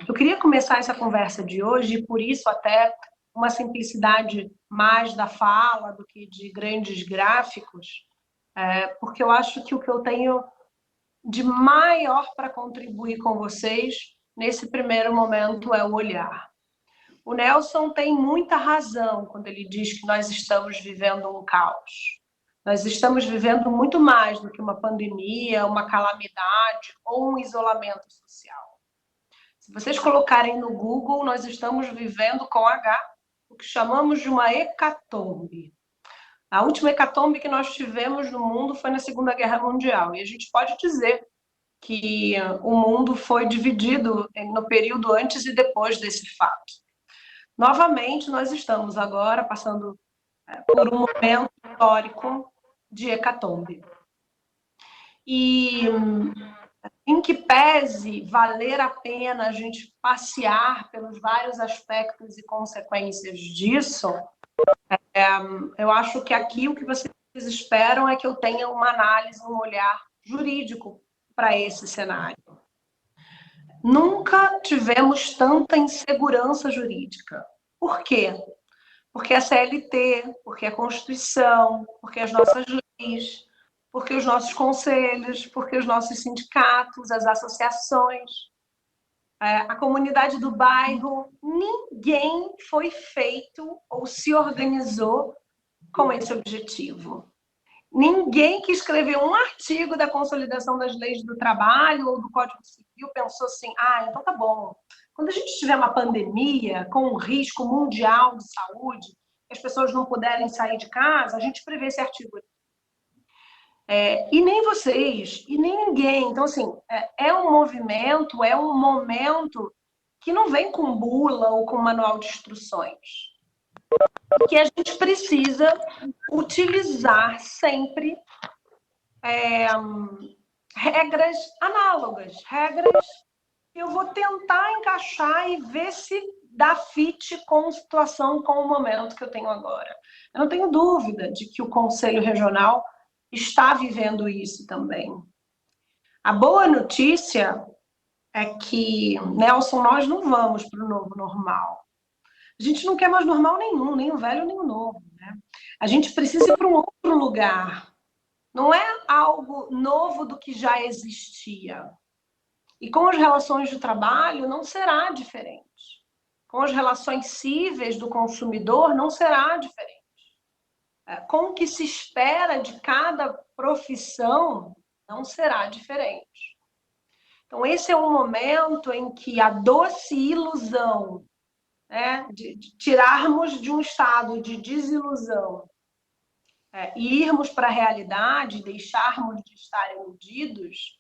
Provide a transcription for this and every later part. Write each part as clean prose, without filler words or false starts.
Eu queria começar essa conversa de hoje, e por isso até uma simplicidade mais da fala do que de grandes gráficos, porque eu acho que o que eu tenho de maior para contribuir com vocês nesse primeiro momento é o olhar. O Nelson tem muita razão quando ele diz que nós estamos vivendo um caos. Nós estamos vivendo muito mais do que uma pandemia, uma calamidade ou um isolamento social. Se vocês colocarem no Google, nós estamos vivendo com H, o que chamamos de uma hecatombe. A última hecatombe que nós tivemos no mundo foi na Segunda Guerra Mundial. E a gente pode dizer que o mundo foi dividido no período antes e depois desse fato. Novamente, nós estamos agora passando por um momento histórico de hecatombe. E em que pese valer a pena a gente passear pelos vários aspectos e consequências disso, eu acho que aqui o que vocês esperam é que eu tenha uma análise, um olhar jurídico para esse cenário. Nunca tivemos tanta insegurança jurídica. Por quê? Porque a CLT, porque a Constituição, porque as nossas leis, porque os nossos conselhos, porque os nossos sindicatos, as associações, a comunidade do bairro, ninguém foi feito ou se organizou com esse objetivo. Ninguém que escreveu um artigo da consolidação das leis do trabalho ou do Código Civil pensou assim, então tá bom, quando a gente tiver uma pandemia com um risco mundial de saúde, que as pessoas não puderem sair de casa, a gente prevê esse artigo. E nem vocês, e nem ninguém. Então, assim, é um movimento, é um momento que não vem com bula ou com manual de instruções. Que a gente precisa utilizar sempre regras análogas, regras que eu vou tentar encaixar e ver se dá fit com a situação, com o momento que eu tenho agora. Eu não tenho dúvida de que o Conselho Regional está vivendo isso também. A boa notícia é que, Nelson, nós não vamos para o novo normal. A gente não quer mais normal nenhum, nem o velho nem o novo, né? A gente precisa ir para um outro lugar. Não é algo novo do que já existia. E com as relações de trabalho não será diferente. Com as relações cíveis do consumidor não será diferente. Com o que se espera de cada profissão não será diferente. Então, esse é um momento em que a doce ilusão, de tirarmos de um estado de desilusão e irmos para a realidade, deixarmos de estar iludidos,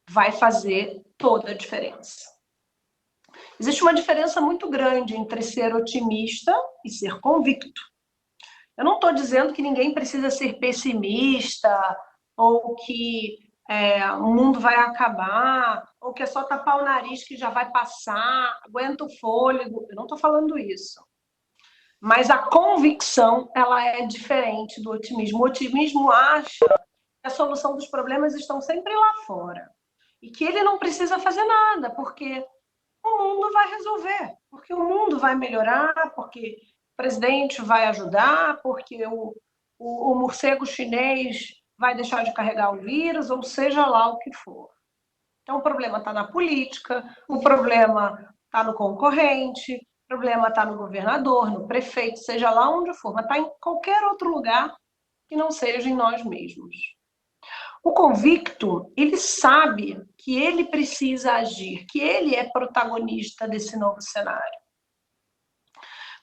vai fazer toda a diferença. Existe uma diferença muito grande entre ser otimista e ser convicto. Eu não estou dizendo que ninguém precisa ser pessimista ou que o mundo vai acabar ou que é só tapar o nariz que já vai passar, aguenta o fôlego. Eu não estou falando isso. Mas a convicção, ela é diferente do otimismo. O otimismo acha que a solução dos problemas estão sempre lá fora e que ele não precisa fazer nada, porque o mundo vai resolver, porque o mundo vai melhorar, porque o presidente vai ajudar, porque o morcego chinês vai deixar de carregar o vírus, ou seja lá o que for. Então, o problema está na política, o problema está no concorrente, o problema está no governador, no prefeito, seja lá onde for, mas está em qualquer outro lugar que não seja em nós mesmos. O convicto, ele sabe que ele precisa agir, que ele é protagonista desse novo cenário.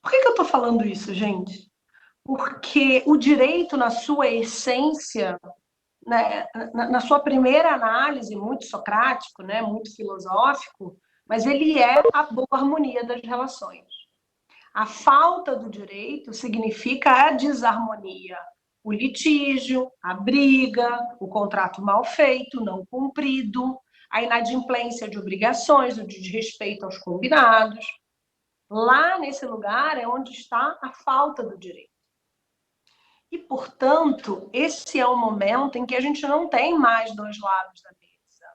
Por que eu estou falando isso, gente? Porque o direito, na sua essência, né, na sua primeira análise, muito socrático, né, muito filosófico, mas ele é a boa harmonia das relações. A falta do direito significa a desarmonia, o litígio, a briga, o contrato mal feito, não cumprido, a inadimplência de obrigações, o desrespeito aos combinados. Lá nesse lugar é onde está a falta do direito. E, portanto, esse é o momento em que a gente não tem mais dois lados da mesa.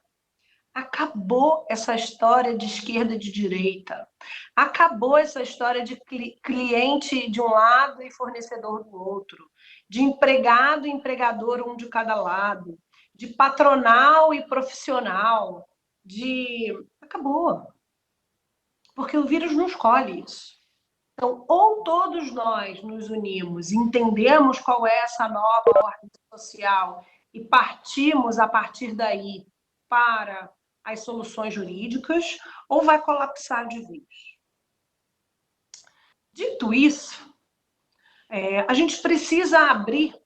Acabou essa história de esquerda e de direita. Acabou essa história de cliente de um lado e fornecedor do outro, de empregado e empregador, um de cada lado, de patronal e profissional, de. Acabou. Porque o vírus não escolhe isso. Então, ou todos nós nos unimos, entendemos qual é essa nova ordem social e partimos a partir daí para as soluções jurídicas, ou vai colapsar de vez. Dito isso, a gente precisa abrir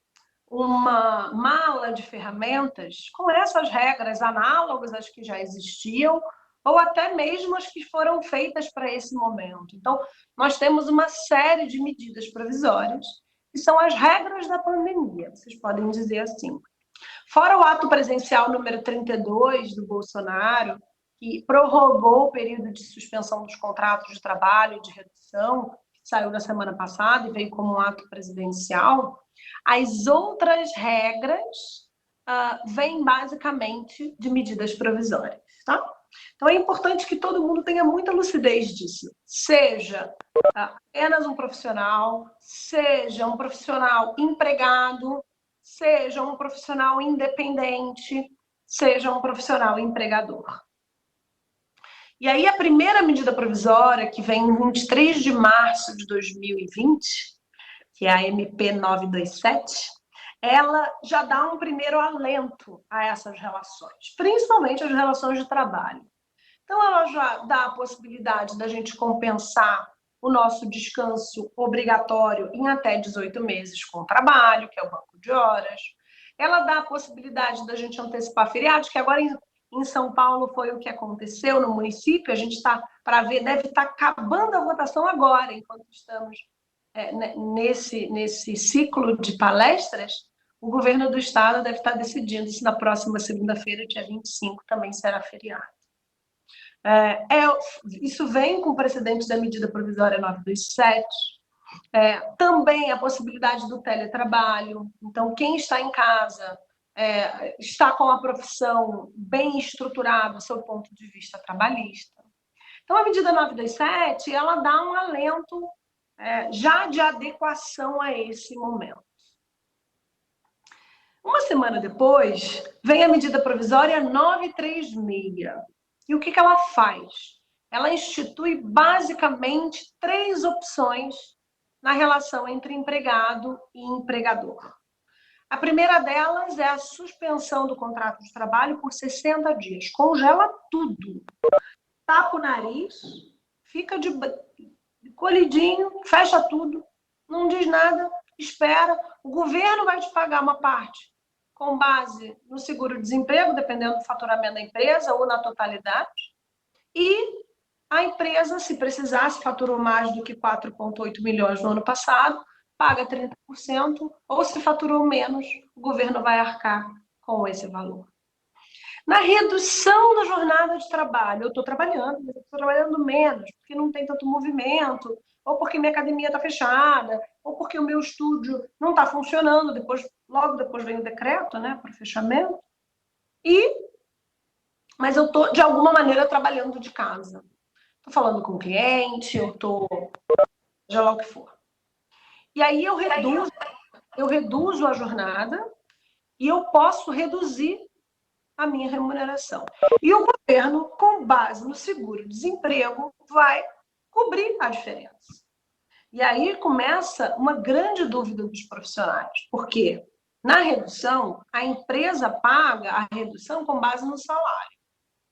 uma mala de ferramentas com essas regras análogas às que já existiam, ou até mesmo as que foram feitas para esse momento. Então, nós temos uma série de medidas provisórias, que são as regras da pandemia, vocês podem dizer assim. Fora o ato presencial número 32 do Bolsonaro, que prorrogou o período de suspensão dos contratos de trabalho e de redução, que saiu na semana passada e veio como um ato presidencial, as outras regras vêm basicamente de medidas provisórias, tá? Então é importante que todo mundo tenha muita lucidez disso. Seja apenas um profissional, seja um profissional empregado, seja um profissional independente, seja um profissional empregador. E aí a primeira medida provisória, que vem em 23 de março de 2020, que é a MP 927, ela já dá um primeiro alento a essas relações, principalmente as relações de trabalho. Então, ela já dá a possibilidade da gente compensar o nosso descanso obrigatório em até 18 meses com trabalho, que é o banco de horas. Ela dá a possibilidade da gente antecipar feriados, que agora em São Paulo foi o que aconteceu no município. A gente está para ver, deve estar acabando a votação agora, enquanto estamos nesse ciclo de palestras. O governo do estado deve estar decidindo se na próxima segunda-feira, dia 25, também será feriado. Isso vem com o precedente da medida provisória 927, também a possibilidade do teletrabalho. Então, quem está em casa está com a profissão bem estruturada do seu ponto de vista trabalhista. Então, a medida 927, ela dá um alento já de adequação a esse momento. Uma semana depois, vem a medida provisória 936. E o que ela faz? Ela institui basicamente 3 opções na relação entre empregado e empregador. A primeira delas é a suspensão do contrato de trabalho por 60 dias. Congela tudo. Tapa o nariz, fica de colidinho, fecha tudo, não diz nada, espera. O governo vai te pagar uma parte com base no seguro-desemprego, dependendo do faturamento da empresa, ou na totalidade. E a empresa, se precisar, se faturou mais do que 4,8 milhões no ano passado, paga 30%, ou se faturou menos, o governo vai arcar com esse valor. Na redução da jornada de trabalho, eu estou trabalhando, mas eu estou trabalhando menos, porque não tem tanto movimento, ou porque minha academia está fechada, ou porque o meu estúdio não está funcionando, logo depois vem o decreto, né, para o fechamento. Mas eu estou, de alguma maneira, trabalhando de casa. Estou falando com o cliente, eu estou, seja lá o que for. E aí eu reduzo a jornada e eu posso reduzir a minha remuneração. E o governo, com base no seguro-desemprego, vai cobrir a diferença. E aí começa uma grande dúvida dos profissionais, porque na redução, a empresa paga a redução com base no salário.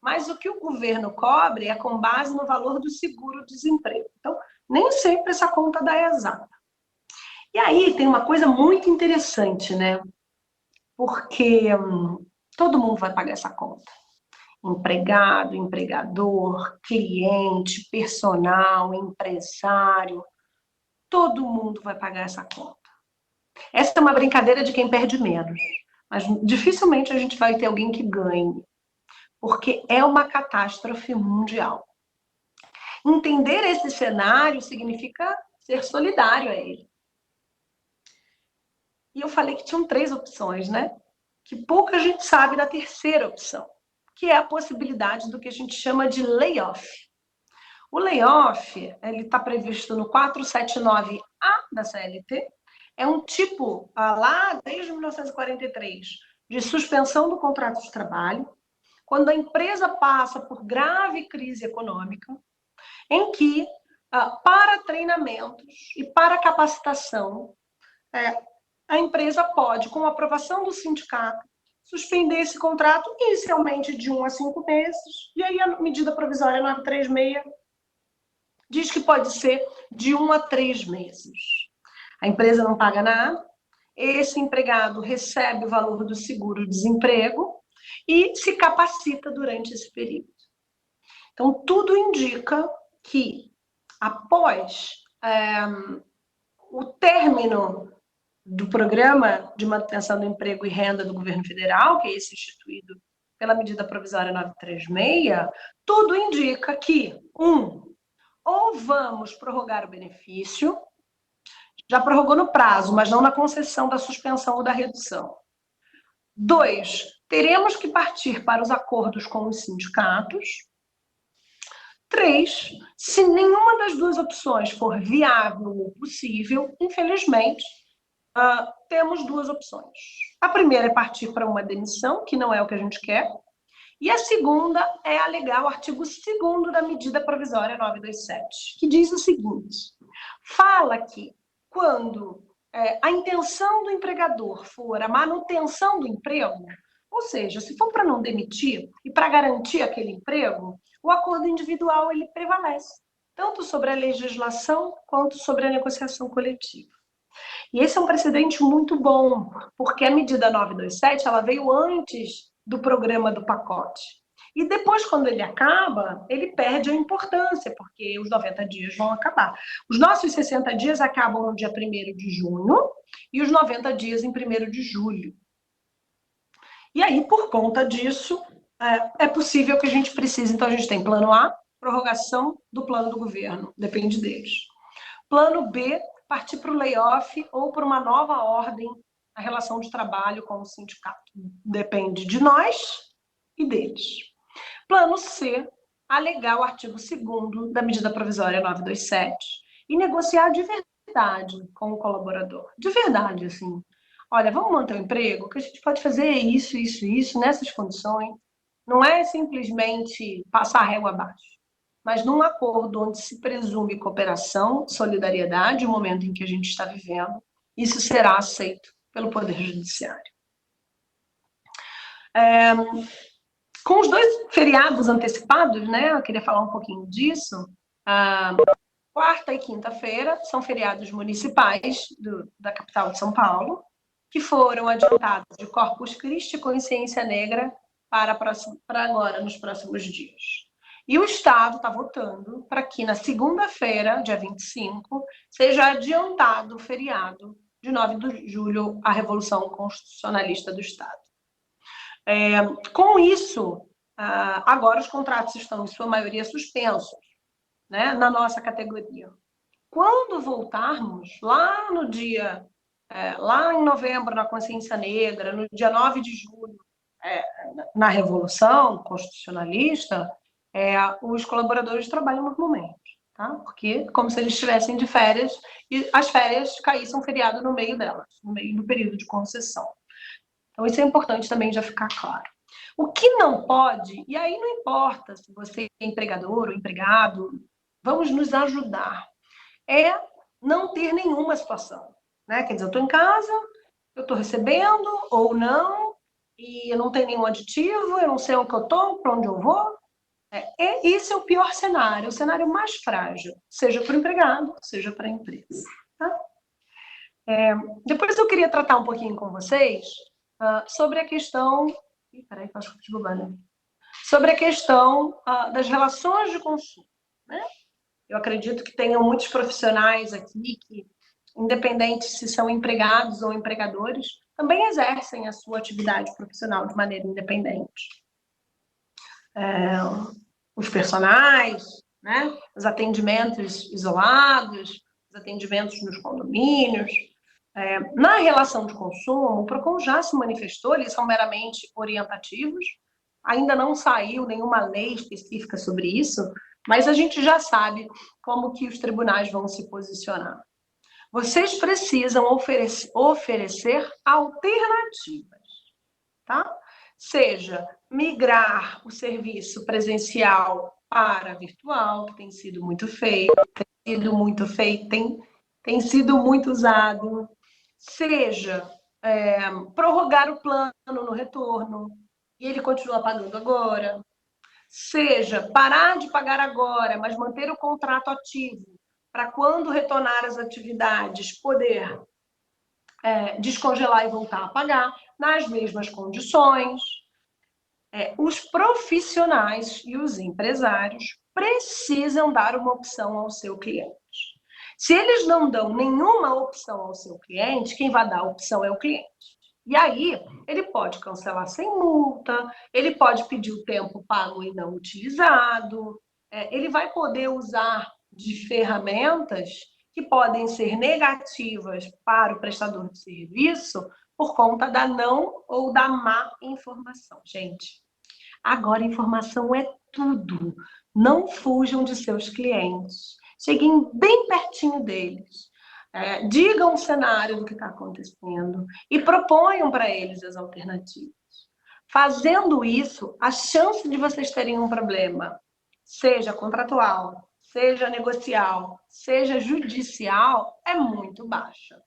Mas o que o governo cobre é com base no valor do seguro-desemprego. Então, nem sempre essa conta dá exata. E aí tem uma coisa muito interessante, né? Porque todo mundo vai pagar essa conta. Empregado, empregador, cliente, personal, empresário, todo mundo vai pagar essa conta. Essa é uma brincadeira de quem perde menos, mas dificilmente a gente vai ter alguém que ganhe, porque é uma catástrofe mundial. Entender esse cenário significa ser solidário a ele. E eu falei que tinham 3 opções, né? Que pouca gente sabe da terceira opção, que é a possibilidade do que a gente chama de layoff. O layoff, ele está previsto no 479A da CLT, é um tipo, lá desde 1943, de suspensão do contrato de trabalho, quando a empresa passa por grave crise econômica, em que, para treinamentos e para capacitação, a empresa pode, com a aprovação do sindicato, suspender esse contrato inicialmente de 1 a 5 meses, e aí a medida provisória 936 diz que pode ser de 1 a 3 meses. A empresa não paga nada, esse empregado recebe o valor do seguro-desemprego e se capacita durante esse período. Então, tudo indica que, após o término do Programa de Manutenção do Emprego e Renda do Governo Federal, que é esse instituído pela medida provisória 936, tudo indica que, ou vamos prorrogar o benefício, já prorrogou no prazo, mas não na concessão da suspensão ou da redução. 2, teremos que partir para os acordos com os sindicatos. 3, se nenhuma das duas opções for viável ou possível, infelizmente, temos duas opções. A primeira é partir para uma demissão, que não é o que a gente quer, e a segunda é alegar o artigo 2º da medida provisória 927, que diz o seguinte: fala que quando a intenção do empregador for a manutenção do emprego, ou seja, se for para não demitir e para garantir aquele emprego, o acordo individual ele prevalece, tanto sobre a legislação quanto sobre a negociação coletiva. E esse é um precedente muito bom, porque a medida 927 ela veio antes do programa do pacote. E depois, quando ele acaba, ele perde a importância, porque os 90 dias vão acabar. Os nossos 60 dias acabam no dia 1º de junho e os 90 dias em 1º de julho. E aí, por conta disso, é possível que a gente precise. Então, a gente tem plano A, prorrogação do plano do governo, depende deles. Plano B, partir para o layoff ou para uma nova ordem na relação de trabalho com o sindicato. Depende de nós e deles. Plano C, alegar o artigo 2º da medida provisória 927 e negociar de verdade com o colaborador. De verdade, assim. Olha, vamos manter o emprego, que a gente pode fazer isso, isso, isso, nessas condições. Não é simplesmente passar a régua abaixo, mas num acordo onde se presume cooperação, solidariedade, o momento em que a gente está vivendo, isso será aceito pelo Poder Judiciário. Com os 2 feriados antecipados, né, eu queria falar um pouquinho disso. Quarta e quinta-feira são feriados municipais da capital de São Paulo, que foram adiantados de Corpus Christi e Consciência Negra para agora, nos próximos dias. E o Estado está votando para que na segunda-feira, dia 25, seja adiantado o feriado de 9 de julho, a Revolução Constitucionalista do Estado. Com isso, agora os contratos estão, em sua maioria, suspensos, né, na nossa categoria. Quando voltarmos, lá no dia, lá em novembro, na Consciência Negra, no dia 9 de julho, na Revolução Constitucionalista, os colaboradores trabalham normalmente, tá? Porque como se eles estivessem de férias e as férias caíssem um feriado no meio delas, no meio do período de concessão. Então, isso é importante também já ficar claro. O que não pode, e aí não importa se você é empregador ou empregado, vamos nos ajudar, é não ter nenhuma situação, né? Quer dizer, eu estou em casa, eu estou recebendo ou não, e eu não tenho nenhum aditivo, eu não sei onde eu estou, para onde eu vou. Esse é o pior cenário, o cenário mais frágil, seja para o empregado, seja para a empresa. Tá? Depois eu queria tratar um pouquinho com vocês sobre a questão... Peraí, acho que eu estou sobre a questão das relações de consumo. Né? Eu acredito que tenham muitos profissionais aqui que, independente se são empregados ou empregadores, também exercem a sua atividade profissional de maneira independente. Os personagens, né? Os atendimentos isolados, os atendimentos nos condomínios. Na relação de consumo, o PROCON já se manifestou, eles são meramente orientativos, Ainda não saiu nenhuma lei específica sobre isso, mas a gente já sabe como que os tribunais vão se posicionar. Vocês precisam oferecer alternativas, tá? Seja migrar o serviço presencial para virtual, que tem sido muito feito, tem sido muito usado, seja prorrogar o plano no retorno, e ele continua pagando agora, seja parar de pagar agora, mas manter o contrato ativo, para quando retornar as atividades, poder descongelar e voltar a pagar nas mesmas condições. Os profissionais e os empresários precisam dar uma opção ao seu cliente. Se eles não dão nenhuma opção ao seu cliente, quem vai dar a opção é o cliente. E aí, ele pode cancelar sem multa, ele pode pedir o tempo pago e não utilizado, ele vai poder usar de ferramentas que podem ser negativas para o prestador de serviço por conta da não ou da má informação. Gente, agora informação é tudo. Não fujam de seus clientes. Cheguem bem pertinho deles. Digam o cenário do que está acontecendo e proponham para eles as alternativas. Fazendo isso, a chance de vocês terem um problema, seja contratual, seja negocial, seja judicial, é muito baixa.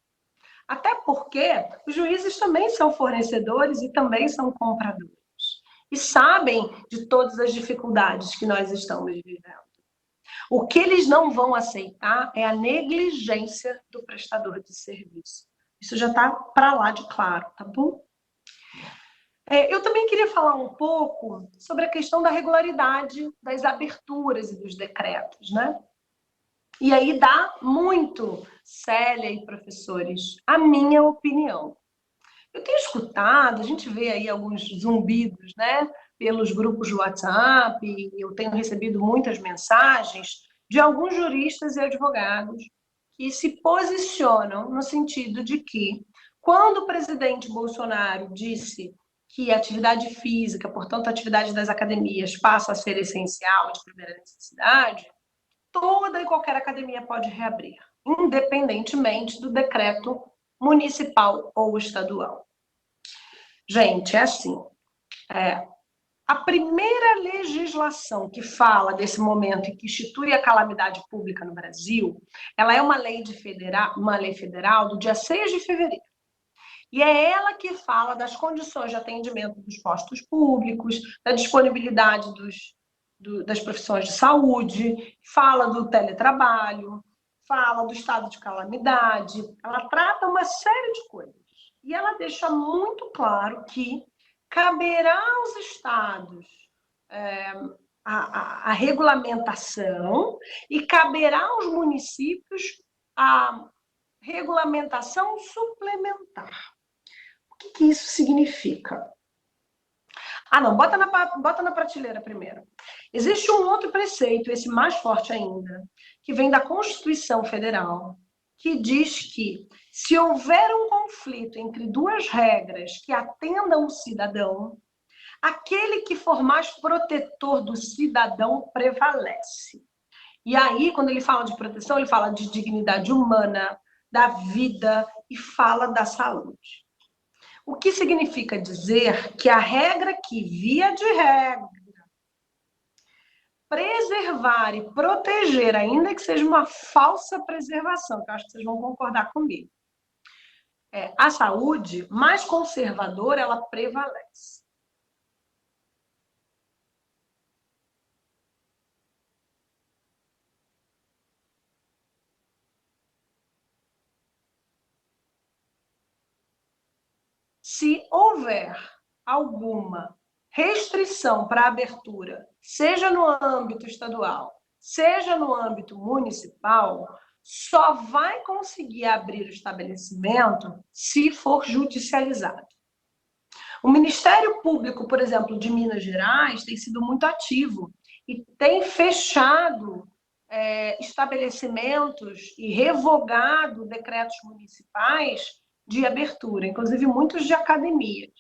Até porque os juízes também são fornecedores e também são compradores. E sabem de todas as dificuldades que nós estamos vivendo. O que eles não vão aceitar é a negligência do prestador de serviço. Isso já está para lá de claro, tá bom? Eu também queria falar um pouco sobre a questão da regularidade das aberturas e dos decretos, né? E aí dá muito, Célia e professores, a minha opinião. Eu tenho escutado, a gente vê aí alguns zumbidos, né, pelos grupos de WhatsApp, eu tenho recebido muitas mensagens de alguns juristas e advogados que se posicionam no sentido de que, quando o presidente Bolsonaro disse que a atividade física, portanto, a atividade das academias passa a ser essencial, de primeira necessidade, toda e qualquer academia pode reabrir, independentemente do decreto municipal ou estadual. Gente, é assim, a primeira legislação que fala desse momento e que institui a calamidade pública no Brasil, ela é uma lei federal do dia 6 de fevereiro. E é ela que fala das condições de atendimento dos postos públicos, da disponibilidade das profissões de saúde, fala do teletrabalho, fala do estado de calamidade, ela trata uma série de coisas. E ela deixa muito claro que caberá aos estados a regulamentação e caberá aos municípios a regulamentação suplementar. O que isso significa? Não, bota na prateleira primeiro. Existe um outro preceito, esse mais forte ainda, que vem da Constituição Federal, que diz que, se houver um conflito entre duas regras que atendam o cidadão, aquele que for mais protetor do cidadão prevalece. E aí, quando ele fala de proteção, ele fala de dignidade humana, da vida e fala da saúde. O que significa dizer que a regra que, via de regra, preservar e proteger, ainda que seja uma falsa preservação, que eu acho que vocês vão concordar comigo, a saúde mais conservadora, ela prevalece. Se houver alguma restrição para a abertura, seja no âmbito estadual, seja no âmbito municipal, só vai conseguir abrir o estabelecimento se for judicializado. O Ministério Público, por exemplo, de Minas Gerais, tem sido muito ativo e tem fechado estabelecimentos e revogado decretos municipais de abertura, inclusive muitos de academias.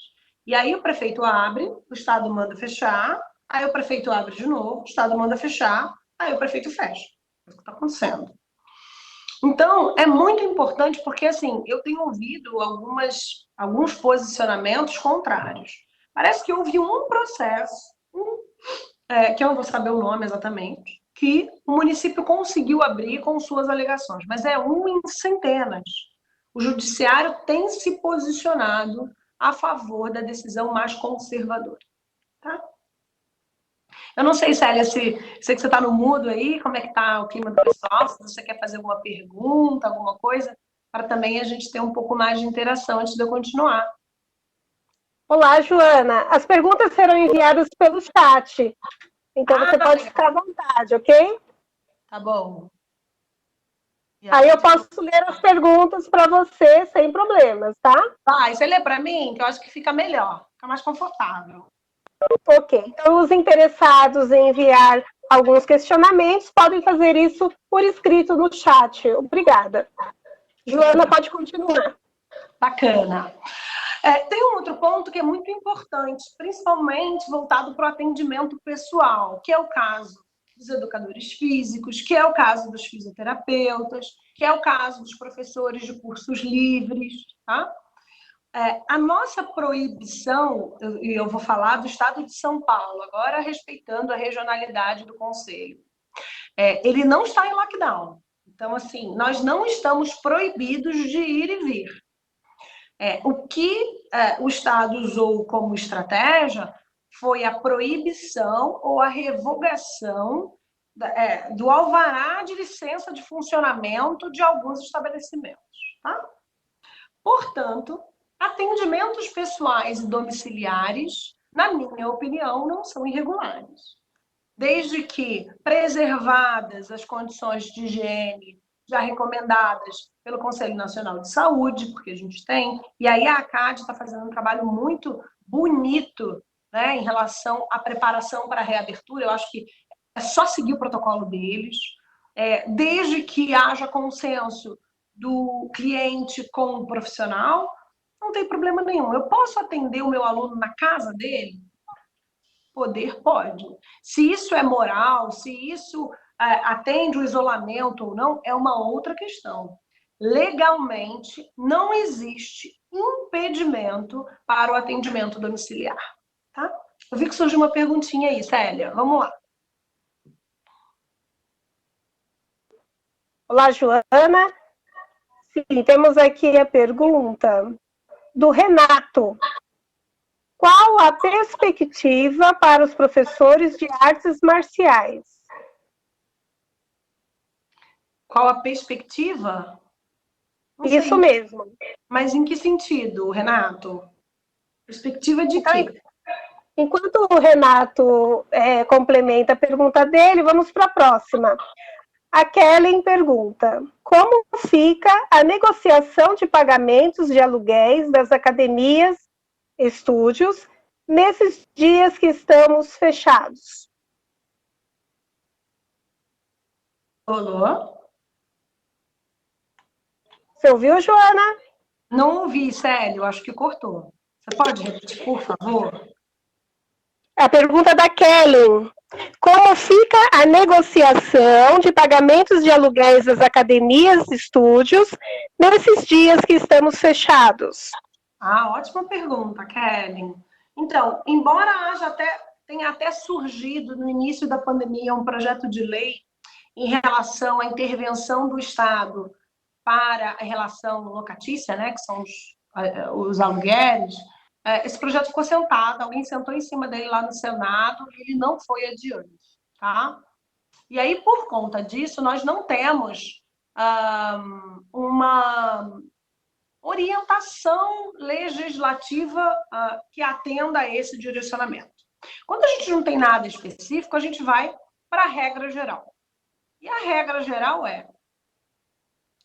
E aí o prefeito abre, o Estado manda fechar, aí o prefeito abre de novo, o Estado manda fechar, aí o prefeito fecha. É o que está acontecendo. Então, é muito importante porque, assim, eu tenho ouvido alguns posicionamentos contrários. Parece que houve um processo, que eu não vou saber o nome exatamente, que o município conseguiu abrir com suas alegações, mas é um em centenas. O judiciário tem se posicionado a favor da decisão mais conservadora. Tá? Eu não sei, Célia, se sei que você está no mudo aí, como é que está o clima do pessoal, se você quer fazer alguma pergunta, alguma coisa, para também a gente ter um pouco mais de interação antes de eu continuar. Olá, Joana. As perguntas serão enviadas pelo chat, então você pode ficar à vontade, ok? Tá bom. Aí eu posso ler as perguntas para você sem problemas, tá? Vai, você lê para mim, que eu acho que fica melhor, fica mais confortável. Ok. Então, os interessados em enviar alguns questionamentos podem fazer isso por escrito no chat. Obrigada. Joana, pode continuar. Bacana. Tem um outro ponto que é muito importante, principalmente voltado para o atendimento pessoal, que é o caso dos educadores físicos, que é o caso dos fisioterapeutas, que é o caso dos professores de cursos livres, tá? A nossa proibição, e eu vou falar do estado de São Paulo, agora respeitando a regionalidade do Conselho, ele não está em lockdown. Então, assim, nós não estamos proibidos de ir e vir. O que o Estado usou como estratégia foi a proibição ou a revogação do alvará de licença de funcionamento de alguns estabelecimentos. Tá? Portanto, atendimentos pessoais e domiciliares, na minha opinião, não são irregulares. Desde que preservadas as condições de higiene já recomendadas pelo Conselho Nacional de Saúde, porque a gente tem, e aí a ACAD está fazendo um trabalho muito bonito, né, em relação à preparação para a reabertura. Eu acho que é só seguir o protocolo deles, desde que haja consenso do cliente com o profissional, não tem problema nenhum. Eu posso atender o meu aluno na casa dele? Poder pode. Se isso é moral, se isso atende o isolamento ou não, é uma outra questão. Legalmente, não existe impedimento para o atendimento domiciliar. Tá? Eu vi que surgiu uma perguntinha aí, Célia. Vamos lá. Olá, Joana. Sim, temos aqui a pergunta do Renato. Qual a perspectiva para os professores de artes marciais? Qual a perspectiva? Não sei. Isso mesmo. Mas em que sentido, Renato? Perspectiva de quê? Enquanto o Renato complementa a pergunta dele, vamos para a próxima. A Kellen pergunta: como fica a negociação de pagamentos de aluguéis das academias, estúdios, nesses dias que estamos fechados? Alô? Você ouviu, Joana? Não ouvi, Célio, acho que cortou. Você pode repetir, por favor? A pergunta da Kellen: como fica a negociação de pagamentos de aluguéis das academias e estúdios nesses dias que estamos fechados? Ótima pergunta, Kellen. Então, embora tenha até surgido no início da pandemia um projeto de lei em relação à intervenção do Estado para a relação locatícia, né, que são os aluguéis, esse projeto ficou sentado, alguém sentou em cima dele lá no Senado e ele não foi adiante, tá? E aí, por conta disso, nós não temos uma orientação legislativa que atenda a esse direcionamento. Quando a gente não tem nada específico, a gente vai para a regra geral. E a regra geral é: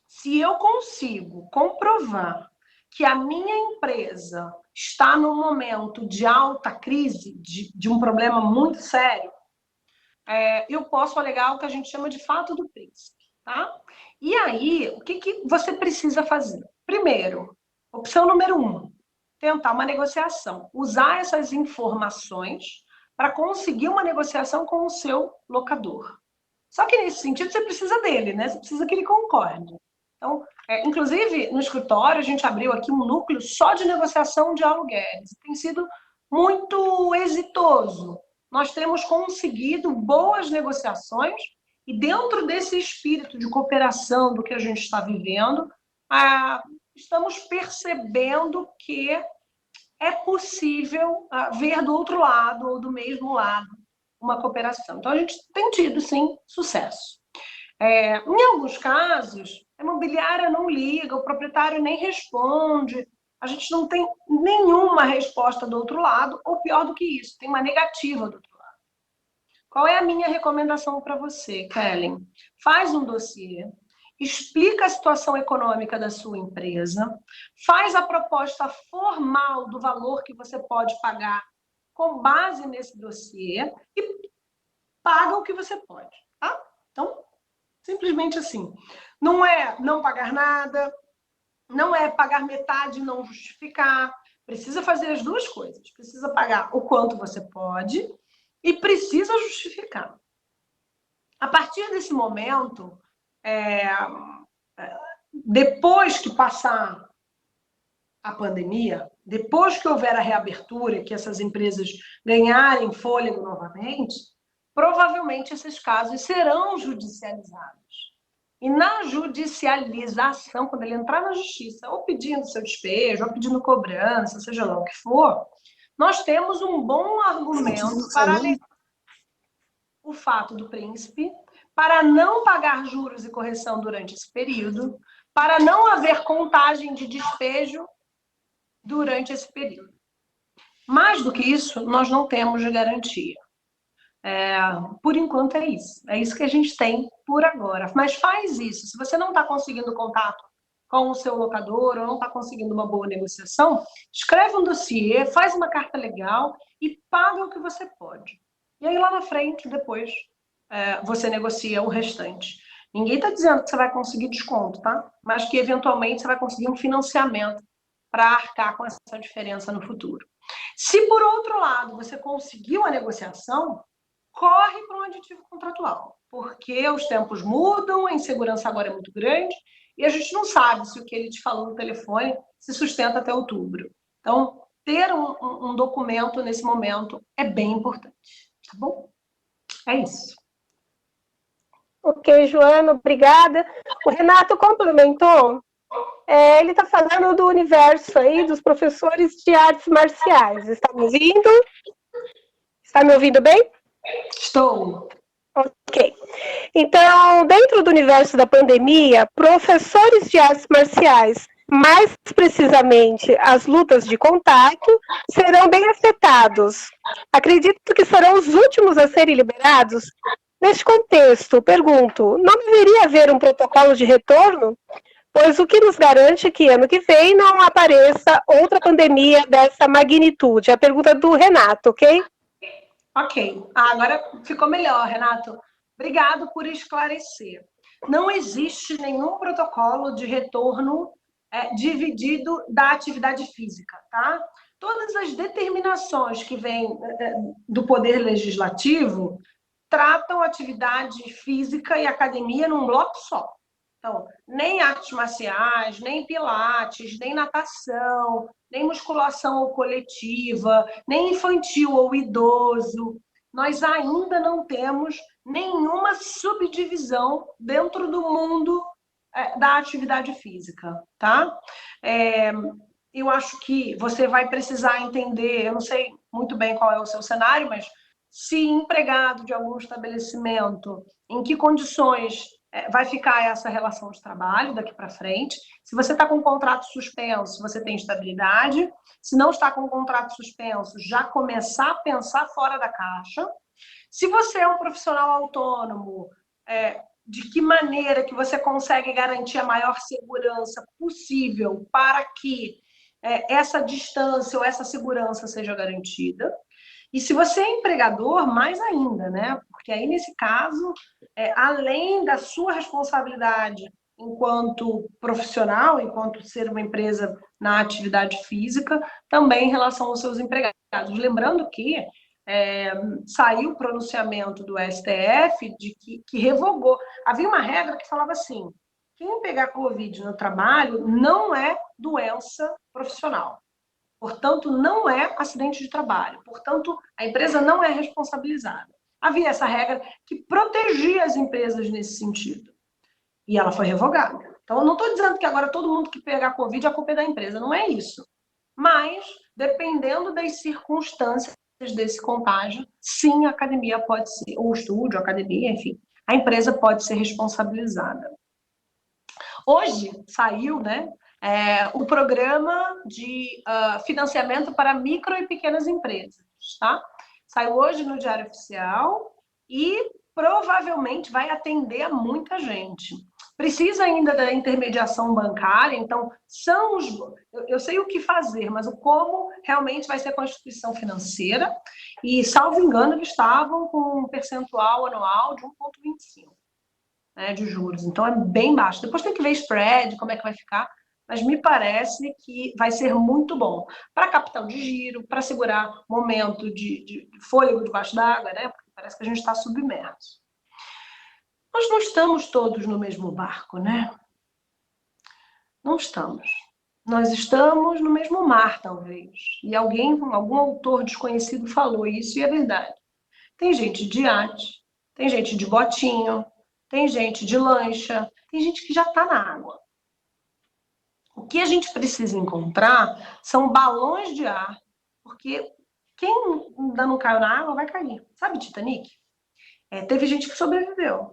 se eu consigo comprovar que a minha empresa está num momento de alta crise, de um problema muito sério, eu posso alegar o que a gente chama de fato do príncipe. Tá? E aí, o que você precisa fazer? Primeiro, opção número 1, tentar uma negociação, usar essas informações para conseguir uma negociação com o seu locador. Só que nesse sentido você precisa dele, né? Você precisa que ele concorde. Então, inclusive, no escritório, a gente abriu aqui um núcleo só de negociação de aluguéis. Tem sido muito exitoso. Nós temos conseguido boas negociações e dentro desse espírito de cooperação do que a gente está vivendo, estamos percebendo que é possível ver do outro lado ou do mesmo lado uma cooperação. Então, a gente tem tido, sim, sucesso. Em alguns casos, a imobiliária não liga, o proprietário nem responde, a gente não tem nenhuma resposta do outro lado, ou pior do que isso, tem uma negativa do outro lado. Qual é a minha recomendação para você, Kellen? Faz um dossiê, explica a situação econômica da sua empresa, faz a proposta formal do valor que você pode pagar com base nesse dossiê e paga o que você pode, tá? Então, simplesmente assim. Não é não pagar nada, não é pagar metade e não justificar. Precisa fazer as duas coisas. Precisa pagar o quanto você pode e precisa justificar. A partir desse momento, depois que passar a pandemia, depois que houver a reabertura, que essas empresas ganharem fôlego novamente, provavelmente esses casos serão judicializados. E na judicialização, quando ele entrar na justiça, ou pedindo seu despejo, ou pedindo cobrança, seja lá o que for, nós temos um bom argumento para alegar o fato do príncipe, para não pagar juros e correção durante esse período, para não haver contagem de despejo durante esse período. Mais do que isso, nós não temos de garantia. Por enquanto é isso que a gente tem por agora. Mas faz isso. Se você não está conseguindo contato com o seu locador ou não está conseguindo uma boa negociação, escreve um dossiê, faz uma carta legal e paga o que você pode. E aí lá na frente, depois, você negocia o restante. Ninguém está dizendo que você vai conseguir desconto, tá? Mas que eventualmente você vai conseguir um financiamento para arcar com essa diferença no futuro. Se por outro lado você conseguiu a negociação, corre para um aditivo contratual, porque os tempos mudam, a insegurança agora é muito grande e a gente não sabe se o que ele te falou no telefone se sustenta até outubro. Então, ter um documento nesse momento é bem importante, tá bom? É isso. Ok, Joana, obrigada. O Renato complementou. Ele está falando do universo aí dos professores de artes marciais. Está me ouvindo? Está me ouvindo bem? Estou. Ok. Então, dentro do universo da pandemia, professores de artes marciais, mais precisamente as lutas de contato, serão bem afetados. Acredito que serão os últimos a serem liberados. Neste contexto, pergunto, não deveria haver um protocolo de retorno? Pois o que nos garante que ano que vem não apareça outra pandemia dessa magnitude? A pergunta do Renato, ok? Ok. Agora ficou melhor, Renato. Obrigado por esclarecer. Não existe nenhum protocolo de retorno dividido da atividade física, tá? Todas as determinações que vêm do Poder Legislativo tratam atividade física e academia num bloco só. Então, nem artes marciais, nem pilates, nem natação, nem musculação ou coletiva, nem infantil ou idoso. Nós ainda não temos nenhuma subdivisão dentro do mundo da atividade física, tá? Eu acho que você vai precisar entender, eu não sei muito bem qual é o seu cenário, mas se empregado de algum estabelecimento, em que condições vai ficar essa relação de trabalho daqui para frente. Se você está com um contrato suspenso, você tem estabilidade. Se não está com um contrato suspenso, já começar a pensar fora da caixa. Se você é um profissional autônomo, de que maneira que você consegue garantir a maior segurança possível para que essa distância ou essa segurança seja garantida. E se você é empregador, mais ainda, né? Porque aí, nesse caso, além da sua responsabilidade enquanto profissional, enquanto ser uma empresa na atividade física, também em relação aos seus empregados. Lembrando que saiu o pronunciamento do STF de que revogou. Havia uma regra que falava assim: quem pegar Covid no trabalho não é doença profissional. Portanto, não é acidente de trabalho. Portanto, a empresa não é responsabilizada. Havia essa regra que protegia as empresas nesse sentido. E ela foi revogada. Então, eu não estou dizendo que agora todo mundo que pegar Covid a culpa é da empresa. Não é isso. Mas, dependendo das circunstâncias desse contágio, sim, a academia pode ser, ou o estúdio, a academia, enfim, a empresa pode ser responsabilizada. Hoje saiu, né, o programa de financiamento para micro e pequenas empresas, tá? Saiu hoje no Diário Oficial e provavelmente vai atender a muita gente. Precisa ainda da intermediação bancária, então eu sei o que fazer, mas o como realmente vai ser a constituição financeira, e, salvo engano, eles estavam com um percentual anual de 1,25. De juros, então é bem baixo. Depois tem que ver spread, como é que vai ficar, mas me parece que vai ser muito bom para capital de giro, para segurar momento de fôlego debaixo d'água, né? Porque parece que a gente está submerso. Nós não estamos todos no mesmo barco, né? Não estamos. Nós estamos no mesmo mar, talvez. E algum autor desconhecido falou isso, e é verdade. Tem gente de iate, tem gente de botinho, tem gente de lancha, tem gente que já está na água. O que a gente precisa encontrar são balões de ar, porque quem ainda não caiu na água vai cair. Sabe Titanic? Teve gente que sobreviveu.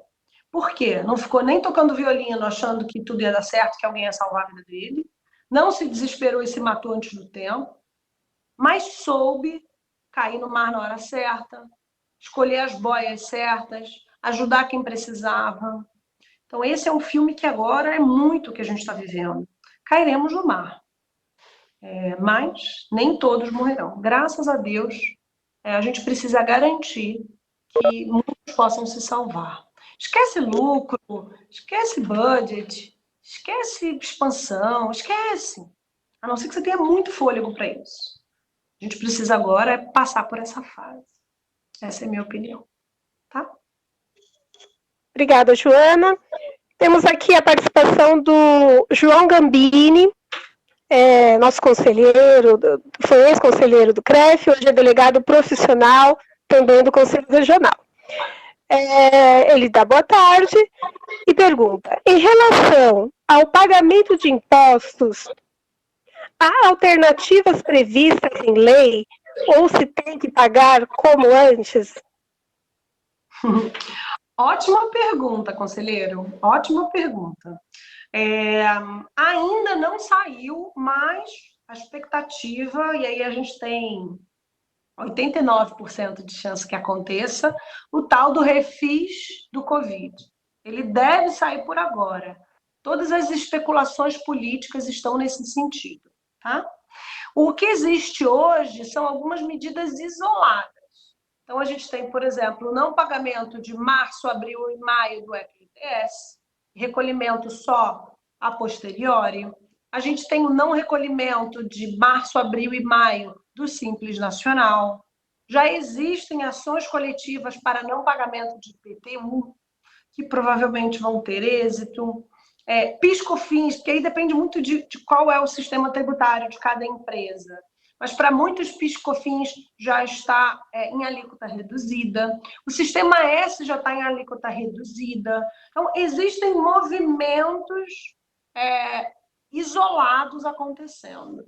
Por quê? Não ficou nem tocando violino achando que tudo ia dar certo, que alguém ia salvar a vida dele. Não se desesperou e se matou antes do tempo, mas soube cair no mar na hora certa, escolher as boias certas, ajudar quem precisava. Então, esse é um filme que agora é muito o que a gente está vivendo. Cairemos no mar, mas nem todos morrerão. Graças a Deus, a gente precisa garantir que muitos possam se salvar. Esquece lucro, esquece budget, esquece expansão, esquece. A não ser que você tenha muito fôlego para isso. A gente precisa agora passar por essa fase. Essa é a minha opinião. Tá? Obrigada, Joana. Temos aqui a participação do João Gambini, nosso conselheiro, foi ex-conselheiro do CREF, hoje é delegado profissional também do Conselho Regional. Ele dá boa tarde e pergunta: em relação ao pagamento de impostos, há alternativas previstas em lei ou se tem que pagar como antes? Ótima pergunta, conselheiro. Ótima pergunta. Ainda não saiu, mas a expectativa, e aí a gente tem 89% de chance que aconteça, o tal do refis do Covid. Ele deve sair por agora. Todas as especulações políticas estão nesse sentido. Tá? O que existe hoje são algumas medidas isoladas. Então, a gente tem, por exemplo, o não pagamento de março, abril e maio do FGTS, recolhimento só a posteriori. A gente tem o não recolhimento de março, abril e maio do Simples Nacional. Já existem ações coletivas para não pagamento de IPTU, que provavelmente vão ter êxito. PIS/COFINS, porque aí depende muito de qual é o sistema tributário de cada empresa. Mas para muitos PIS/COFINS já está em alíquota reduzida. O Sistema S já está em alíquota reduzida. Então, existem movimentos isolados acontecendo.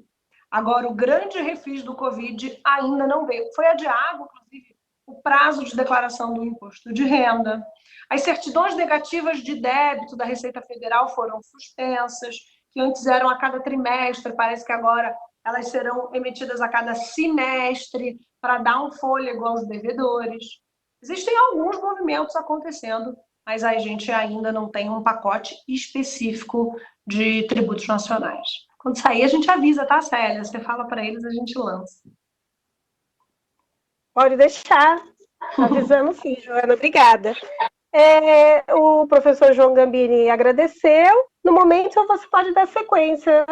Agora, o grande refis do Covid ainda não veio. Foi adiado, inclusive, o prazo de declaração do imposto de renda. As certidões negativas de débito da Receita Federal foram suspensas, que antes eram a cada trimestre, parece que agora elas serão emitidas a cada semestre para dar um fôlego aos devedores. Existem alguns movimentos acontecendo, mas a gente ainda não tem um pacote específico de tributos nacionais. Quando sair, a gente avisa, tá, Célia? Você fala para eles, a gente lança. Pode deixar. Avisando sim, Joana. Obrigada. O professor João Gambini agradeceu. No momento, você pode dar sequência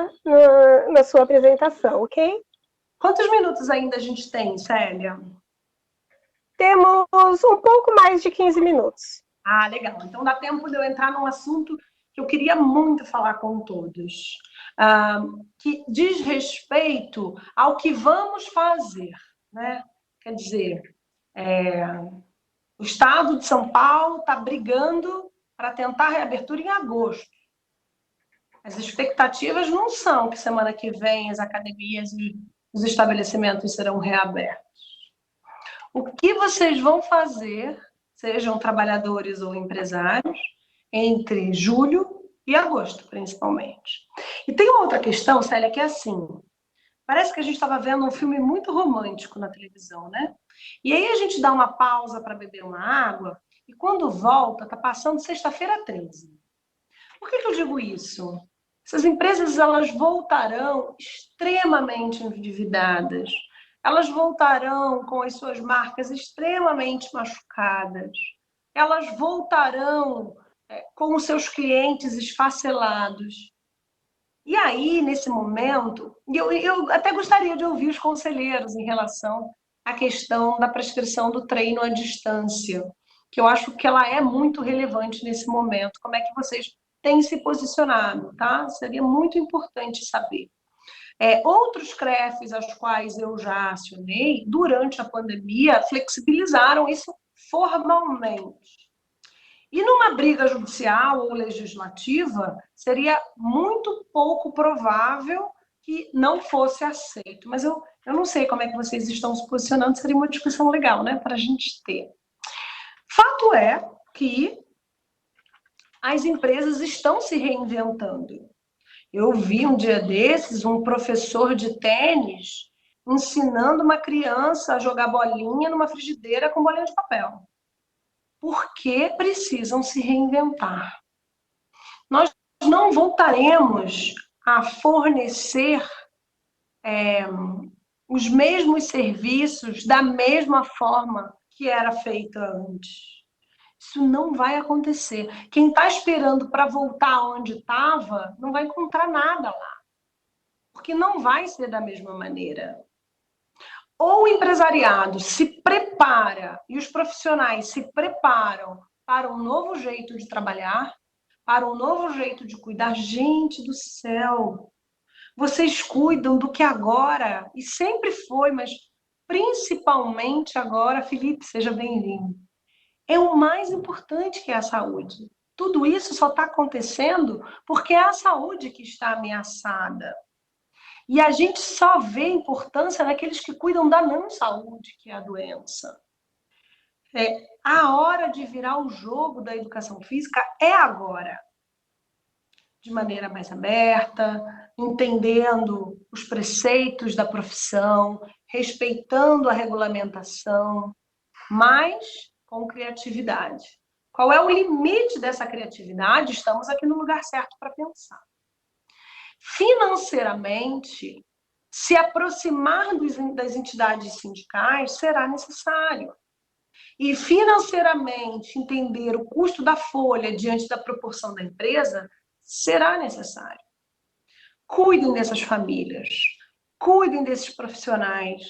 na sua apresentação, ok? Quantos minutos ainda a gente tem, Célia? Temos um pouco mais de 15 minutos. Ah, legal. Então dá tempo de eu entrar num assunto que eu queria muito falar com todos, que diz respeito ao que vamos fazer, né? Quer dizer, o Estado de São Paulo está brigando para tentar a reabertura em agosto. As expectativas não são que semana que vem as academias e os estabelecimentos serão reabertos. O que vocês vão fazer, sejam trabalhadores ou empresários, entre julho e agosto, principalmente? E tem uma outra questão, Célia, que é assim: parece que a gente estava vendo um filme muito romântico na televisão, né? E aí a gente dá uma pausa para beber uma água e quando volta, está passando sexta-feira 13. Por que eu digo isso? Essas empresas elas voltarão extremamente endividadas. Elas voltarão com as suas marcas extremamente machucadas. Elas voltarão com os seus clientes esfacelados. E aí, nesse momento, eu até gostaria de ouvir os conselheiros em relação à questão da prescrição do treino à distância, que eu acho que ela é muito relevante nesse momento. Como é que vocês têm se posicionado, tá? Seria muito importante saber. Outros CREFs, aos quais eu já acionei, durante a pandemia, flexibilizaram isso formalmente. E numa briga judicial ou legislativa, seria muito pouco provável que não fosse aceito. Mas eu não sei como é que vocês estão se posicionando, seria uma discussão legal, né, para a gente ter. Fato é que as empresas estão se reinventando. Eu vi um dia desses um professor de tênis ensinando uma criança a jogar bolinha numa frigideira com bolinha de papel. Porque precisam se reinventar. Nós não voltaremos a fornecer os mesmos serviços da mesma forma que era feita antes. Isso não vai acontecer. Quem está esperando para voltar onde estava, não vai encontrar nada lá. Porque não vai ser da mesma maneira. Ou o empresariado se prepara e os profissionais se preparam para um novo jeito de trabalhar, para um novo jeito de cuidar. Gente do céu, vocês cuidam do que agora, e sempre foi, mas principalmente agora, Felipe, seja bem-vindo. É o mais importante que é a saúde. Tudo isso só está acontecendo porque é a saúde que está ameaçada. E a gente só vê a importância daqueles que cuidam da não saúde, que é a doença. A hora de virar o jogo da educação física é agora. De maneira mais aberta, entendendo os preceitos da profissão, respeitando a regulamentação, mas com criatividade. Qual é o limite dessa criatividade? Estamos aqui no lugar certo para pensar. Financeiramente, se aproximar das entidades sindicais será necessário. E financeiramente, entender o custo da folha diante da proporção da empresa será necessário. Cuidem dessas famílias, cuidem desses profissionais.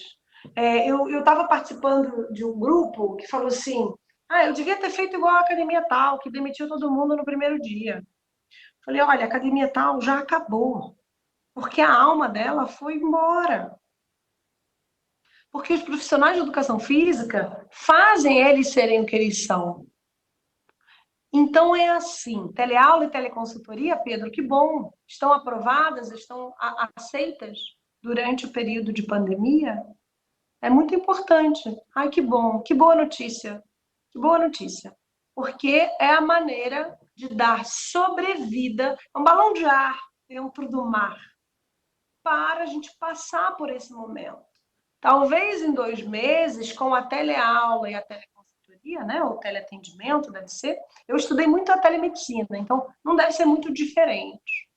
Eu estava participando de um grupo que falou assim: eu devia ter feito igual a academia tal, que demitiu todo mundo no primeiro dia. Falei: olha, a academia tal já acabou, porque a alma dela foi embora. Porque os profissionais de educação física fazem eles serem o que eles são. Então é assim, teleaula e teleconsultoria, Pedro, que bom, estão aprovadas, estão aceitas durante o período de pandemia? É muito importante. Ai, que bom, que boa notícia, que boa notícia. Porque é a maneira de dar sobrevida a um balão de ar dentro do mar, para a gente passar por esse momento. Talvez em 2 meses, com a teleaula e a teleconsultoria, né, o teleatendimento deve ser, eu estudei muito a telemedicina, então não deve ser muito diferente.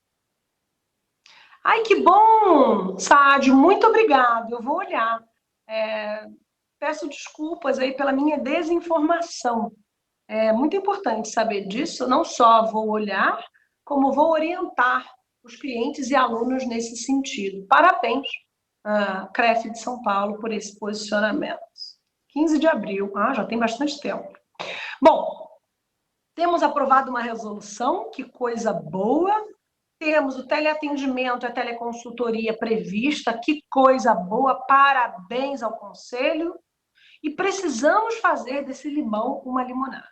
Ai, que bom, Sádio, muito obrigado, eu vou olhar. Peço desculpas aí pela minha desinformação. É muito importante saber disso. Não só vou olhar, como vou orientar os clientes e alunos nesse sentido. Parabéns, CREF de São Paulo, por esse posicionamento. 15 de abril, já tem bastante tempo. Bom, temos aprovado uma resolução, que coisa boa. Temos o teleatendimento e a teleconsultoria prevista, que coisa boa, parabéns ao Conselho. E precisamos fazer desse limão uma limonada.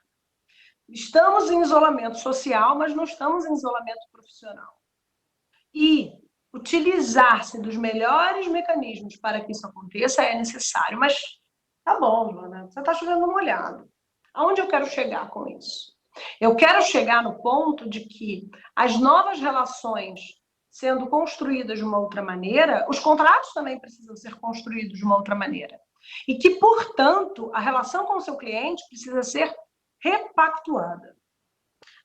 Estamos em isolamento social, mas não estamos em isolamento profissional. E utilizar-se dos melhores mecanismos para que isso aconteça é necessário. Mas tá bom, Joana, você está chovendo molhado. Aonde eu quero chegar com isso? Eu quero chegar no ponto de que as novas relações sendo construídas de uma outra maneira, os contratos também precisam ser construídos de uma outra maneira. E que, portanto, a relação com o seu cliente precisa ser repactuada.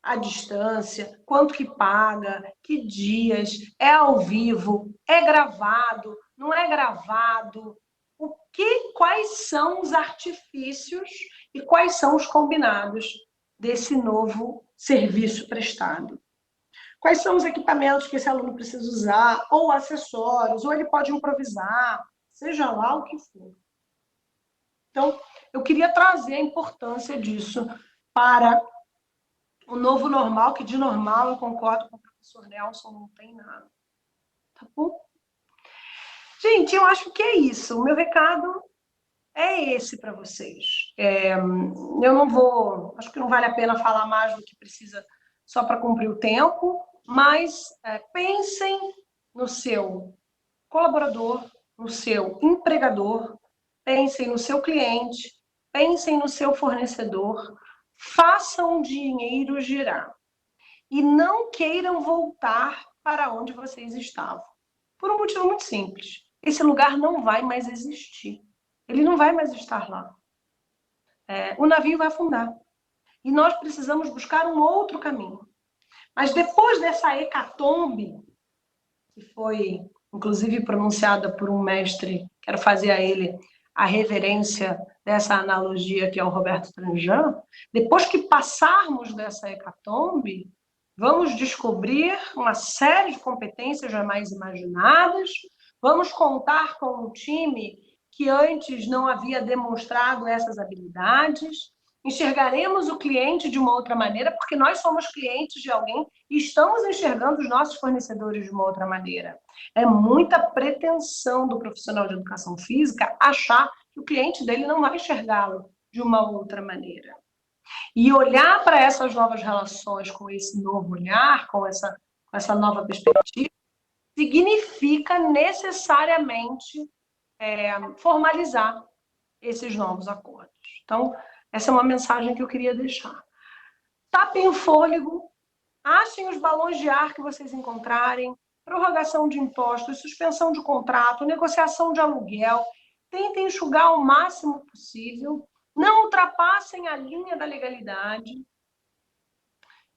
A distância, quanto que paga, que dias, é ao vivo, é gravado, não é gravado, quais são os artifícios e quais são os combinados desse novo serviço prestado. Quais são os equipamentos que esse aluno precisa usar, ou acessórios, ou ele pode improvisar, seja lá o que for. Então, eu queria trazer a importância disso para o novo normal, que de normal eu concordo com o professor Nelson, não tem nada. Tá bom? Gente, eu acho que é isso. O meu recado é esse para vocês. Eu não vou... Acho que não vale a pena falar mais do que precisa só para cumprir o tempo, mas pensem no seu colaborador, no seu empregador, pensem no seu cliente, pensem no seu fornecedor, façam o dinheiro girar. E não queiram voltar para onde vocês estavam. Por um motivo muito simples. Esse lugar não vai mais existir. Ele não vai mais estar lá. O navio vai afundar. E nós precisamos buscar um outro caminho. Mas depois dessa hecatombe, que foi, inclusive, pronunciada por um mestre, quero fazer a ele a reverência dessa analogia, que é o Roberto Tranjan, depois que passarmos dessa hecatombe, vamos descobrir uma série de competências jamais imaginadas, vamos contar com um time que antes não havia demonstrado essas habilidades, enxergaremos o cliente de uma outra maneira, porque nós somos clientes de alguém e estamos enxergando os nossos fornecedores de uma outra maneira. É muita pretensão do profissional de educação física achar que o cliente dele não vai enxergá-lo de uma outra maneira. E olhar para essas novas relações com esse novo olhar, com essa nova perspectiva, significa necessariamente formalizar esses novos acordos. Então, essa é uma mensagem que eu queria deixar. Tapem o fôlego, achem os balões de ar que vocês encontrarem, prorrogação de impostos, suspensão de contrato, negociação de aluguel, tentem enxugar o máximo possível, não ultrapassem a linha da legalidade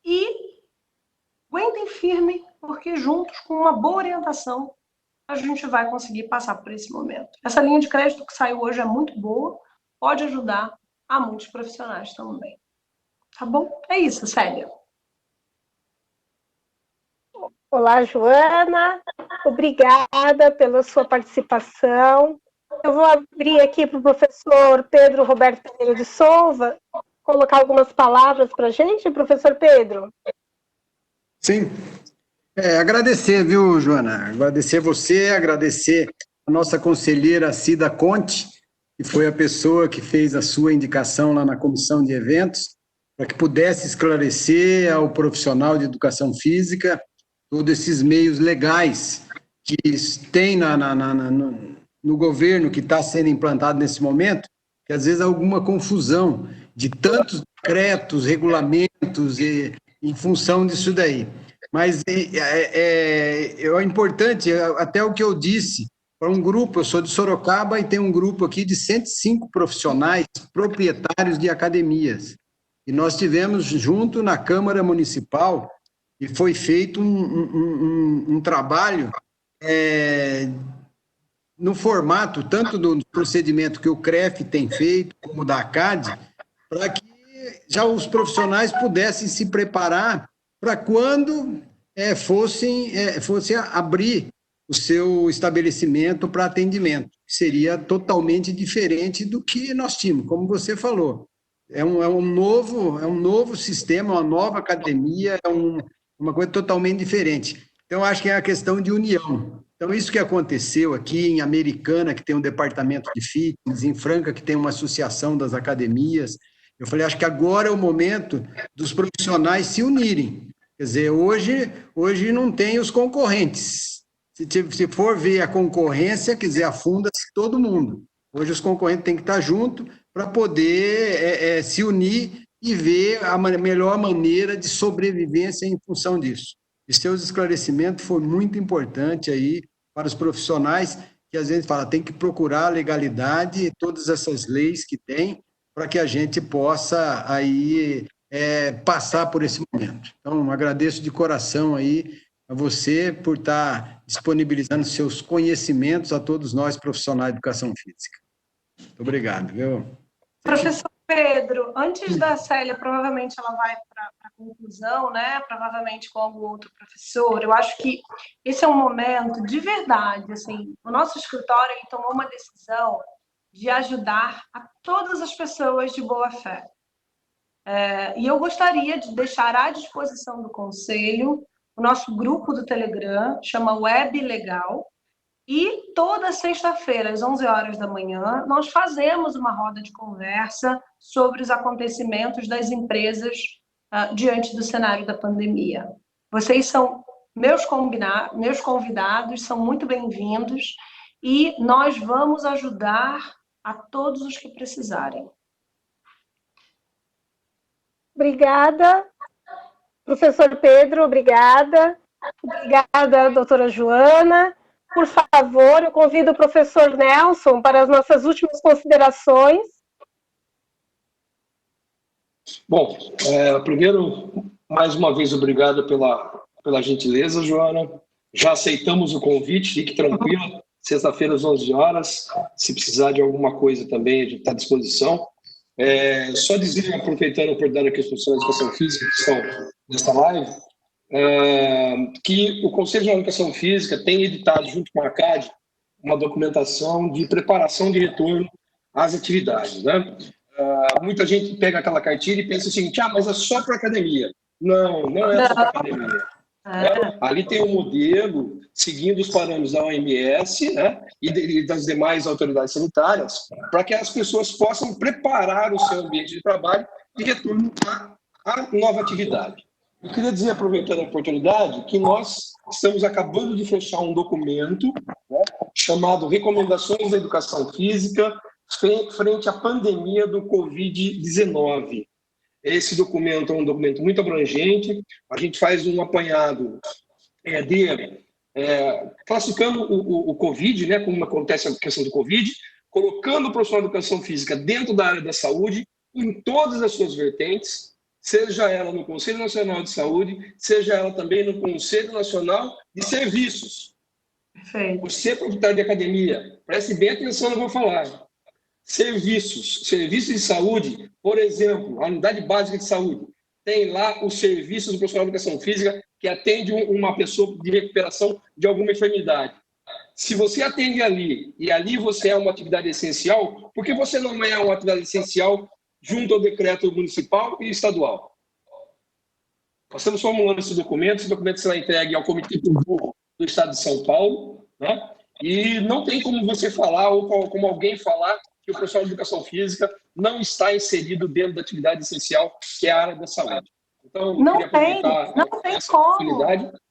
e aguentem firme, porque juntos, com uma boa orientação, a gente vai conseguir passar por esse momento. Essa linha de crédito que saiu hoje é muito boa, pode ajudar a muitos profissionais também. Tá bom? É isso, Célia. Olá, Joana. Obrigada pela sua participação. Eu vou abrir aqui para o professor Pedro Roberto Pereira de Souza colocar algumas palavras para a gente, professor Pedro. Sim. Agradecer, viu, Joana? Agradecer você, agradecer a nossa conselheira Cida Conte, que foi a pessoa que fez a sua indicação lá na comissão de eventos, para que pudesse esclarecer ao profissional de educação física todos esses meios legais que tem no governo que está sendo implantado nesse momento, que às vezes há alguma confusão de tantos decretos, regulamentos em função disso daí. Mas é importante, até o que eu disse, para um grupo, eu sou de Sorocaba e tem um grupo aqui de 105 profissionais proprietários de academias. E nós tivemos junto na Câmara Municipal e foi feito um trabalho no formato, tanto do procedimento que o CREF tem feito, como da ACAD, para que já os profissionais pudessem se preparar para quando fosse abrir o seu estabelecimento para atendimento. Seria totalmente diferente do que nós tínhamos, como você falou. É um novo sistema, uma nova academia, uma coisa totalmente diferente. Então, acho que é a questão de união. Então, isso que aconteceu aqui em Americana, que tem um departamento de fitness, em Franca, que tem uma associação das academias, eu falei, acho que agora é o momento dos profissionais se unirem. Quer dizer, hoje não tem os concorrentes. Se for ver a concorrência, quer dizer, afunda-se todo mundo. Hoje os concorrentes têm que estar juntos para poder se unir e ver a melhor maneira de sobrevivência em função disso. E seus esclarecimentos foram muito importantes aí para os profissionais, que às vezes falam, tem que procurar a legalidade e todas essas leis que tem, para que a gente possa aí passar por esse momento. Então, agradeço de coração aí a você por estar disponibilizando seus conhecimentos a todos nós profissionais de educação física. Muito obrigado, viu? Professor Pedro, antes da Célia, provavelmente ela vai para a conclusão, né? Provavelmente com algum outro professor. Eu acho que esse é um momento de verdade. Assim, o nosso escritório ele tomou uma decisão de ajudar a todas as pessoas de boa fé. E eu gostaria de deixar à disposição do Conselho o nosso grupo do Telegram, chama Web Legal, e toda sexta-feira, às 11 horas da manhã, nós fazemos uma roda de conversa sobre os acontecimentos das empresas diante do cenário da pandemia. Vocês são meus convidados, são muito bem-vindos, e nós vamos ajudar a todos os que precisarem. Obrigada, professor Pedro, obrigada. Obrigada, doutora Joana. Por favor, eu convido o professor Nelson para as nossas últimas considerações. Bom, primeiro, mais uma vez, obrigado pela gentileza, Joana. Já aceitamos o convite, fique tranquila. Sexta-feira, às 11 horas. Se precisar de alguma coisa também, a gente está à disposição. Só dizer, aproveitando a oportunidade que os professores de educação física que estão nesta live, que o Conselho de Educação Física tem editado, junto com a CAD, uma documentação de preparação de retorno às atividades, né? Muita gente pega aquela cartilha e pensa assim, mas é só para academia. Não é só para academia. Ali tem um modelo, seguindo os parâmetros da OMS, né, e das demais autoridades sanitárias, para que as pessoas possam preparar o seu ambiente de trabalho de retorno à nova atividade. Eu queria dizer, aproveitando a oportunidade, que nós estamos acabando de fechar um documento, né, chamado Recomendações da Educação Física frente à pandemia do Covid-19. Esse documento é um documento muito abrangente, a gente faz um apanhado classificando o Covid, né, como acontece a questão do Covid, colocando o profissional de educação física dentro da área da saúde, em todas as suas vertentes, seja ela no Conselho Nacional de Saúde, seja ela também no Conselho Nacional de Serviços. Perfeito. Você, proprietário de academia, preste bem atenção no que eu vou falar. Serviços de saúde, por exemplo, a unidade básica de saúde, tem lá os serviços do profissional de educação física que atende uma pessoa de recuperação de alguma enfermidade. Se você atende ali, e ali você é uma atividade essencial, por que você não é uma atividade essencial junto ao decreto municipal e estadual? Nós estamos formulando esse documento será entregue ao Comitê Público do Estado de São Paulo, né? E não tem como você falar, ou como alguém falar, que o profissional de educação física não está inserido dentro da atividade essencial, que é a área da saúde. Então, não tem como.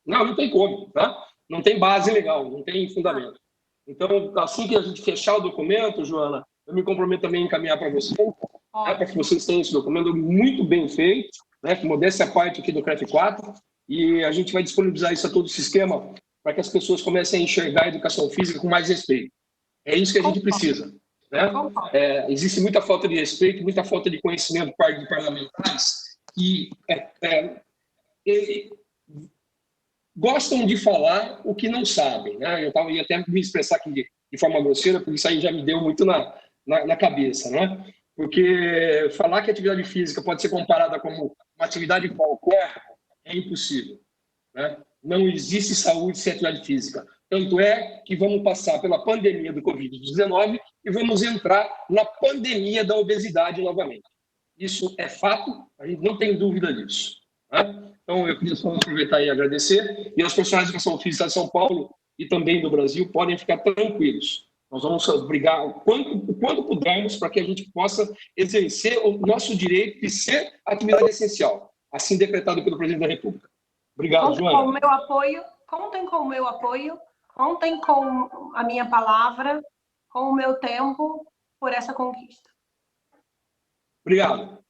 Não tem como, tá? Não tem base legal, não tem fundamento. Então, assim que a gente fechar o documento, Joana, eu me comprometo também a encaminhar para vocês, né, para que vocês tenham esse documento muito bem feito, né, com modéstia à parte aqui do CREF 4, e a gente vai disponibilizar isso a todo o sistema para que as pessoas comecem a enxergar a educação física com mais respeito. É isso que a gente precisa. Né? Existe muita falta de respeito, muita falta de conhecimento por parte de parlamentares que gostam de falar o que não sabem. Né? Eu ia até me expressar aqui de forma grosseira, porque isso aí já me deu muito na cabeça. Né? porque falar que a atividade física pode ser comparada como uma atividade qualquer é impossível, né? Não existe saúde sem atividade física. Tanto é que vamos passar pela pandemia do Covid-19 e vamos entrar na pandemia da obesidade novamente. Isso é fato, a gente não tem dúvida disso, né? Então, eu queria só aproveitar e agradecer. E aos profissionais de educação física de São Paulo e também do Brasil podem ficar tranquilos. Nós vamos brigar o quanto pudermos para que a gente possa exercer o nosso direito de ser atividade essencial, assim decretado pelo presidente da República. Obrigado, Joana. Contem com o meu apoio, contem com a minha palavra, com o meu tempo por essa conquista. Obrigado.